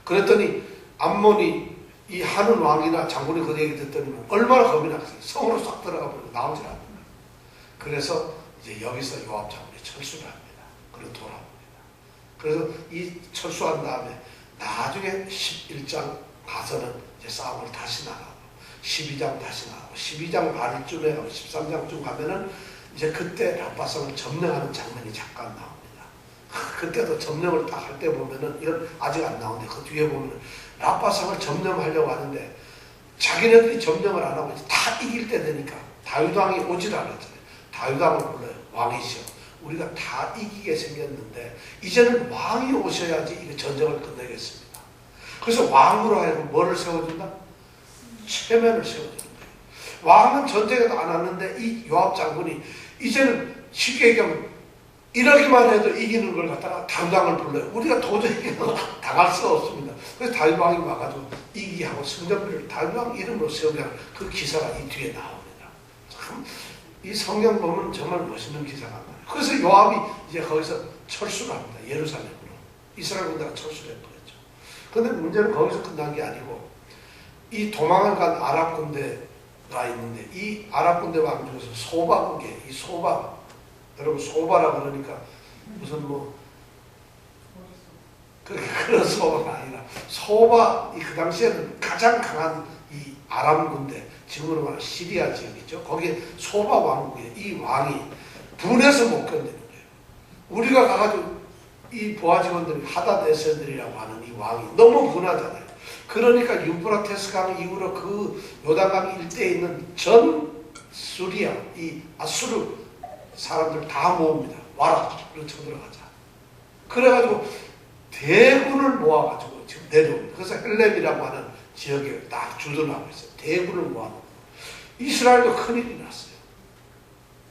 그랬더니 암몬이 이 하는 왕이나 장군이 그 얘기 듣더니 얼마나 겁이 났어요. 성으로 싹 들어가 버리고 나오질 않는다. 그래서 이제 여기서 요압 장군이 철수를 합니다. 그리고 돌아옵니다. 그래서 이 철수한 다음에 나중에 11장 가서는 이제 싸움을 다시 나가고 12장 다시 나가고 12장 말쯤에 13장쯤 가면은 이제 그때 라빠성을 점령하는 장면이 잠깐 나옵니다. 그때도 점령을 딱 할 때 보면은 이건 아직 안 나오는데 그 뒤에 보면은 라빠성을 점령하려고 하는데 자기네들이 점령을 안 하고 다 이길 때 되니까 다윗 왕이 오질 않았잖아요. 다윗 왕을 불러요. 왕이시여, 우리가 다 이기게 생겼는데 이제는 왕이 오셔야지 이 전쟁을 끝내겠습니다. 그래서 왕으로 하여금 뭐를 세워준다? 체면을 세워주는 거예요. 왕은 전쟁에도 안 왔는데 이 요압 장군이 이제는 쉽게 얘기하면 이러기만 해도 이기는 걸 갖다가 다윗 왕을 불러요. 우리가 도저히 당할 수 없습니다. 그래서 다윗 왕이 와가지고 이기게 하고 성전비를 다윗 왕 이름으로 세우게 하는 그 기사가 이 뒤에 나옵니다. 참 이 성경 보면 정말 멋있는 기사가 나와요. 그래서 요압이 이제 거기서 철수를 합니다. 예루살렘으로. 이스라엘 군대가 철수를 해버렸죠. 그런데 문제는 거기서 끝난 게 아니고 이 도망을 간 아랍 군대가 있는데 이 아랍 군대 왕 중에서 소바국에 이 소바, 여러분 소바라 그러니까 무슨 뭐 그런 소바가 아니라 소바, 그 당시에는 가장 강한 이 아람 군대, 지금으로 말하면 시리아 지역이죠. 거기에 소바 왕국에 이 왕이 분해서 못 견디는 거예요. 우리가 가가지고 이 부하 직원들이 하다데셀들이라고 하는 이 왕이 너무 분하잖아요. 그러니까 유프라테스 강 이후로 그 요단강 일대에 있는 전 수리아, 이 아수르 사람들 다 모읍니다. 와라, 그리고 쳐들어가자. 그래가지고 대군을 모아가지고 지금 내려옵니다. 그래서 헬렘이라고 하는 지역에 딱 주둔하고 있어요. 대군을 모아놓고 이스라엘도 큰일이 났어요.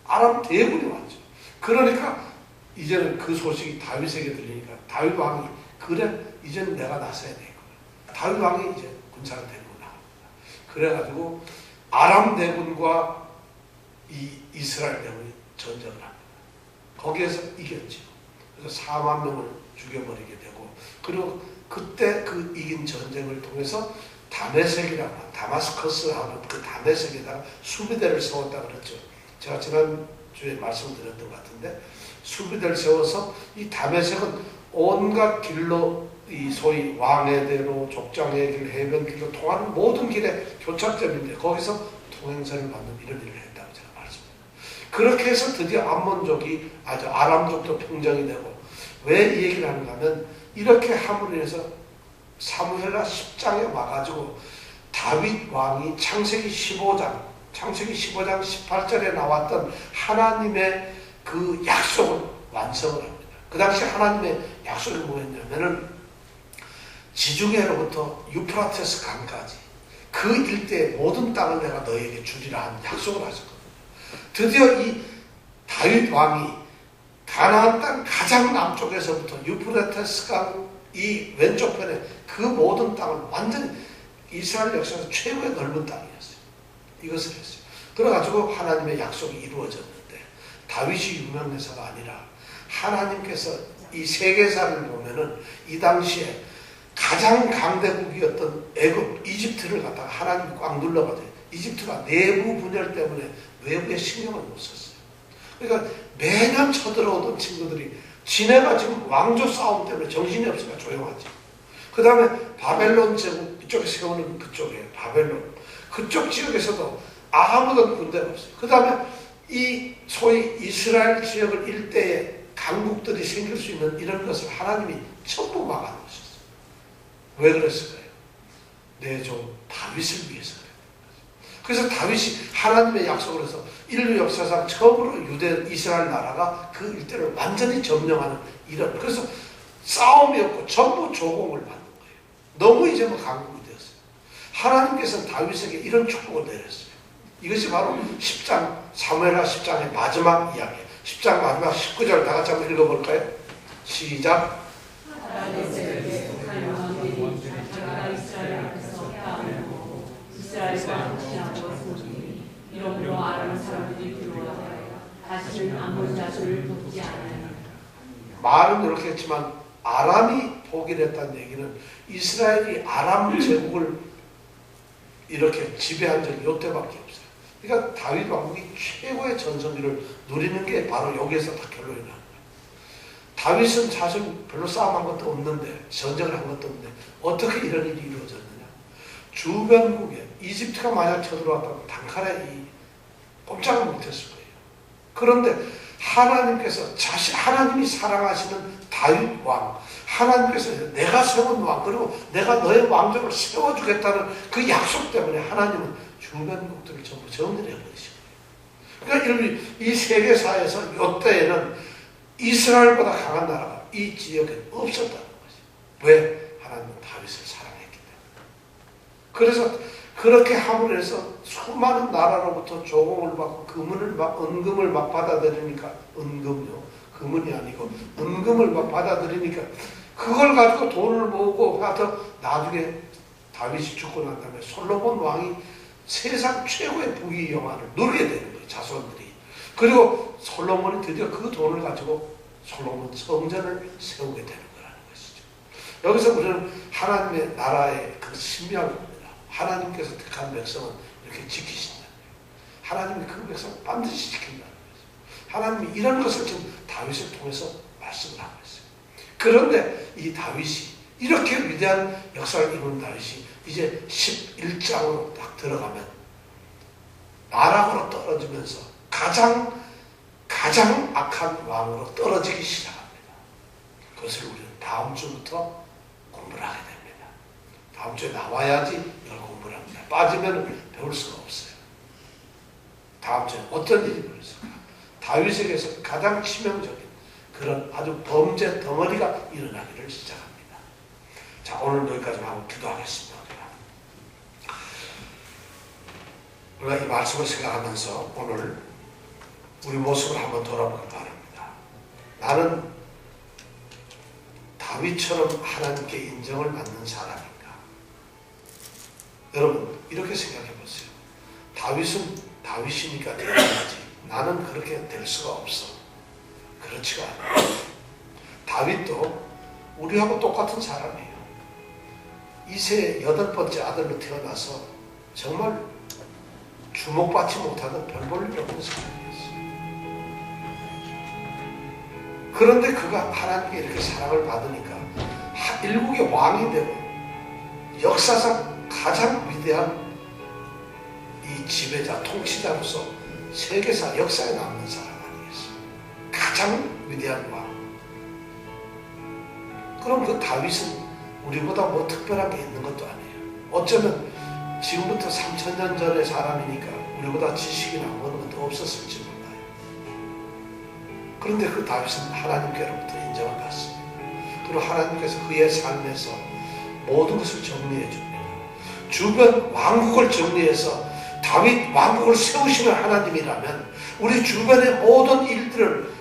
아람 대군이 왔죠. 그러니까 이제는 그 소식이 다윗에게 들리니까 다윗 왕이 그래 이제는 내가 나서야 되겠구나. 다윗 왕이 이제 군사를 데리고 나갑니다. 그래가지고 아람 대군과 이 이스라엘 대군이 전쟁을 합니다. 거기에서 이겼죠. 그래서 4만 명을 죽여버리게 되고, 그리고 그때 그 이긴 전쟁을 통해서 다메섹이라고, 다마스커스하는 그 다메섹에다가 수비대를 세웠다 그랬죠. 제가 지난주에 말씀드렸던 것 같은데, 수비대를 세워서 이 다메섹은 온갖 길로, 이 소위 왕의 대로, 족장의 길, 해변길로 통하는 모든 길의 교착점인데 거기서 통행선을 받는 이런 일을 했다고 제가 말씀드립니다. 그렇게 해서 드디어 암몬족이, 아람족도 평정이 되고, 왜 이 얘기를 하는가 하면, 이렇게 함으로 인해서 사무엘하 10장에 와가지고 다윗 왕이 창세기 15장 18절에 나왔던 하나님의 그 약속을 완성을 합니다. 그 당시 하나님의 약속이 뭐였냐면은 지중해로부터 유프라테스 강까지 그 일대의 모든 땅을 내가 너에게 주리라 한 약속을 하셨거든요. 드디어 이 다윗 왕이 가나안 땅 가장 남쪽에서부터 유프라테스 강 이 왼쪽 편에 그 모든 땅을 완전히 이스라엘 역사에서 최고의 넓은 땅이었어요. 이것을 했어요. 그래가지고 하나님의 약속이 이루어졌는데, 다윗이 유명해서가 아니라 하나님께서 이 세계사를 보면은 이 당시에 가장 강대국이었던 애굽, 이집트를 갖다가 하나님이 꽉 눌러가지고, 이집트가 내부 분열 때문에 외부에 신경을 못 썼어요. 그러니까 매년 쳐들어오던 친구들이 지네가 지금 왕조 싸움 때문에 정신이 없으니까 조용하지. 그 다음에 바벨론 제국, 이쪽에 세우는 그쪽에 바벨론, 그쪽 지역에서도 아무도 군대가 없어요. 그 다음에 이 소위 이스라엘 지역을 일대에 강국들이 생길 수 있는 이런 것을 하나님이 전부 막아놓으셨어요. 왜 그랬을까요? 내 종 다윗을 위해서 그랬어요. 그래서 다윗이 하나님의 약속을 해서 인류 역사상 처음으로 유대 이스라엘 나라가 그 일대를 완전히 점령하는 이런, 그래서 싸움이 없고 전부 조공을 받는 거예요. 너무 이제 뭐 강국이 되었어요. 하나님께서는 다윗에게 이런 축복을 내렸어요. 이것이 바로 10장, 사무엘하 10장의 마지막 이야기예요. 10장 마지막 19절 다 같이 한번 읽어볼까요? 시작. 다메섹에 속한 왕들이 자기가 이스라엘 앞에서 패하고 이스라엘과 지난 것은 이러므로 아람 사람들이 두려워하여 다시는 아몬 자손을 돕지 않으니. 말은 이렇게 했지만 아람이 포기를 했다는 얘기는 이스라엘이 아람 제국을 이렇게 지배한 적이 이때밖에 없어요. 그러니까 다윗 왕국이 최고의 전성기를 누리는 게 바로 여기에서 다 결론이 나는 거예요. 다윗은 사실 별로 싸움한 것도 없는데, 전쟁을 한 것도 없는데 어떻게 이런 일이 이루어졌느냐. 주변국에 이집트가 만약 쳐들어왔다면 단칼에 꼼짝을 못했을 거예요. 그런데 하나님께서 하나님이 사랑하시는 다윗 왕, 하나님께서 내가 세운 왕, 그리고 내가 너의 왕족을 세워주겠다는 그 약속 때문에 하나님은 주변국들을 전부 정리해 버리신 거예요. 그러니까 이 세계사에서 이때에는 이스라엘보다 강한 나라가 이 지역에 없었다는 거죠. 왜? 하나님은 다윗을 사랑했기 때문에. 그래서 그렇게 함으로 해서 수많은 나라로부터 조공을 받고 은금을 막 받아들이니까, 은금요, 금은이 아니고 은금을 막 받아들이니까 그걸 가지고 돈을 모으고 하여튼 나중에 다윗이 죽고 난 다음에 솔로몬 왕이 세상 최고의 부귀 영화를 누리게 되는 거예요, 자손들이. 그리고 솔로몬이 드디어 그 돈을 가지고 솔로몬 성전을 세우게 되는 거라는 것이죠. 여기서 우리는 하나님의 나라의 그 신비한 겁니다. 하나님께서 택한 백성은 이렇게 지키신다는 거예요. 하나님이 그 백성을 반드시 지킨다는 거예요. 하나님이 이런 것을 지금 다윗을 통해서 말씀을 하고 있어요. 그런데 이 다윗이 이렇게 위대한 역사를 이룬 다윗이 이제 11장으로 딱 들어가면 나락으로 떨어지면서 가장 악한 왕으로 떨어지기 시작합니다. 그것을 우리는 다음 주부터 공부를 하게 됩니다. 다음 주에 나와야지 이걸 공부를 합니다. 빠지면 배울 수가 없어요. 다음 주에 어떤 일이 벌어질까? 다윗에게서 가장 치명적인 그런 아주 범죄 덩어리가 일어나기를 시작합니다. 자, 오늘 여기까지만 하고 기도하겠습니다. 우리가 이 말씀을 생각하면서 오늘 우리 모습을 한번 돌아보기 바랍니다. 나는 다윗처럼 하나님께 인정을 받는 사람인가? 여러분 이렇게 생각해 보세요. 다윗은 다윗이니까 되어야지. 나는 그렇게 될 수가 없어. 그렇지가 않아요. 다윗도 우리하고 똑같은 사람이에요. 이세 8번째 아들로 태어나서 정말 주목받지 못하는 별 볼 일 없는 사람이었어요. 그런데 그가 하나님께 이렇게 사랑을 받으니까 일국의 왕이 되고 역사상 가장 위대한 이 지배자, 통치자로서 세계사 역사에 남는 사람 아니겠어요? 가장 위대한 왕. 그럼 그 다윗은 우리보다 뭐 특별한 게 있는 것도 아니에요. 어쩌면 지금부터 3000년 전의 사람이니까 우리보다 지식이나 어느 것도 없었을지 몰라요. 그런데 그 다윗은 하나님께로부터 인정을 받습니다. 그리고 하나님께서 그의 삶에서 모든 것을 정리해 줍니다. 주변 왕국을 정리해서 다윗 왕국을 세우시는 하나님이라면 우리 주변의 모든 일들을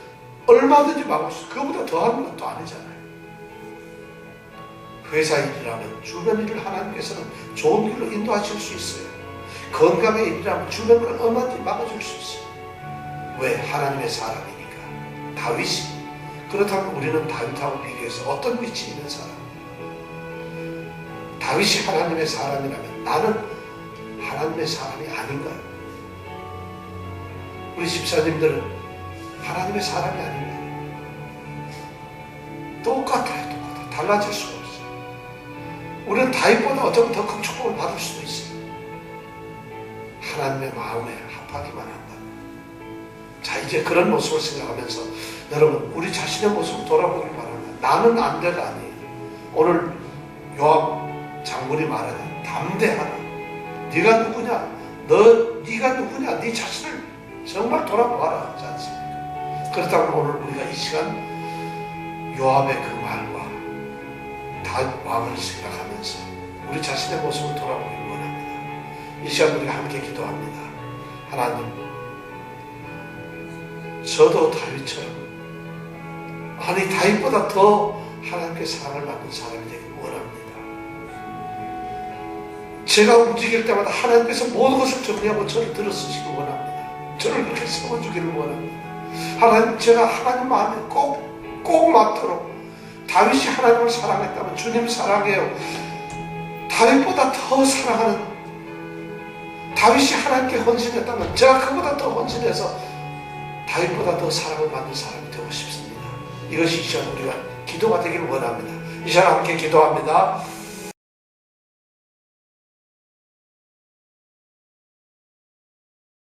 얼마든지 막을 수, 그거보다 더한 것도 아니잖아요. 회사 일이라면 주변 일을 하나님께서는 좋은 길로 인도하실 수 있어요. 건강의 일이라면 주변 걸 얼마든지 막아줄 수 있어요. 왜? 하나님의 사람이니까. 다윗이. 그렇다면 우리는 다윗하고 비교해서 어떤 위치에 있는 사람이에요? 다윗이 하나님의 사람이라면 나는 하나님의 사람이 아닌가요? 우리 집사님들은 하나님의 사람이 아닌가요? 똑같아요. 똑같아요. 달라질 수가 없어요. 우리는 다윗보다 어쩌면 더 큰 축복을 받을 수도 있어요. 하나님의 마음에 합하기만 한다. 자, 이제 그런 모습을 생각하면서 여러분, 우리 자신의 모습을 돌아보길 바랍니다. 나는 안 돼가 아니에요. 오늘 요압 장군이 말하는 담대하라. 네가 누구냐? 네가 누구냐? 네 자신을 정말 돌아보아라 하지 않습니까? 그렇다면 오늘 우리가 이 시간 요압의 그 말과 다윗 왕을 생각하면서 우리 자신의 모습을 돌아보길 원합니다. 이 시간 우리가 함께 기도합니다. 하나님, 저도 다윗처럼, 아니 다윗보다 더 하나님께 사랑을 받는 사람이 되길 원합니다. 제가 움직일 때마다 하나님께서 모든 것을 정리하고 저를 들어쓰시길 원합니다. 저를 그렇게 세워주기를 원합니다. 하나님, 제가 하나님 마음에 꼭 맞도록, 다윗이 하나님을 사랑했다면 주님 사랑해요. 다윗보다 더 사랑하는, 다윗이 하나님께 헌신했다면 제가 그보다 더 헌신해서 다윗보다 더 사랑을 받는 사람이 되고 싶습니다. 이것이 이 시간 우리가 기도가 되기를 원합니다. 이 시간 함께 기도합니다.